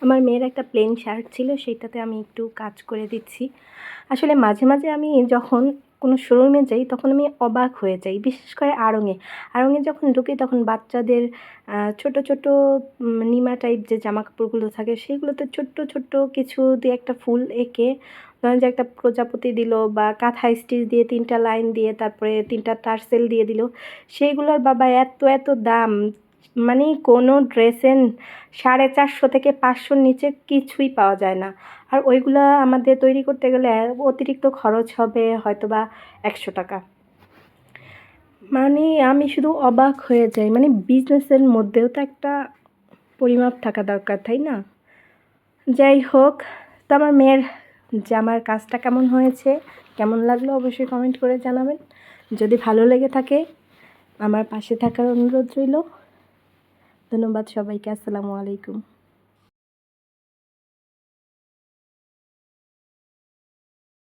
আমার মেয়ের একটা প্লেন শার্ট ছিল, সেইটাতে আমি একটু কাজ করে দিচ্ছি। আসলে মাঝে মাঝে আমি যখন কোনো শোরুমে যাই তখন আমি অবাক হয়ে যাই, বিশেষ করে আড়ংয়ে। আড়ংয়ে যখন ঢুকি তখন বাচ্চাদের ছোট ছোট নিমা টাইপ যে জামা কাপড়গুলো থাকে সেগুলোতে ছোট্ট ছোট্ট কিছু দিয়ে একটা ফুল এঁকে, ধরেন যে একটা প্রজাপতি দিল বা কাঁথা স্টিচ দিয়ে 3টা লাইন দিয়ে তারপরে 3টা টার্সেল দিয়ে দিল, সেইগুলোর বাবা এত এত দাম! মানে কোনো ড্রেসের 450 থেকে 500-র নিচে কিছুই পাওয়া যায় না। আর ওইগুলা আমাদের তৈরি করতে গেলে অতিরিক্ত খরচ হবে হয়তোবা 100 টাকা। মানে আমি শুধু অবাক হয়ে যাই। মানে বিজনেসের মধ্যেও তো একটা পরিমাপ থাকা দরকার, তাই না? যাই হোক, তো আমার মেয়ের জামার কাজটা কেমন হয়েছে, কেমন লাগলো অবশ্যই কমেন্ট করে জানাবেন। যদি ভালো লেগে থাকে আমার পাশে থাকার অনুরোধ রইল। ধন্যবাদ সবাইকে। আসসালামু আলাইকুম।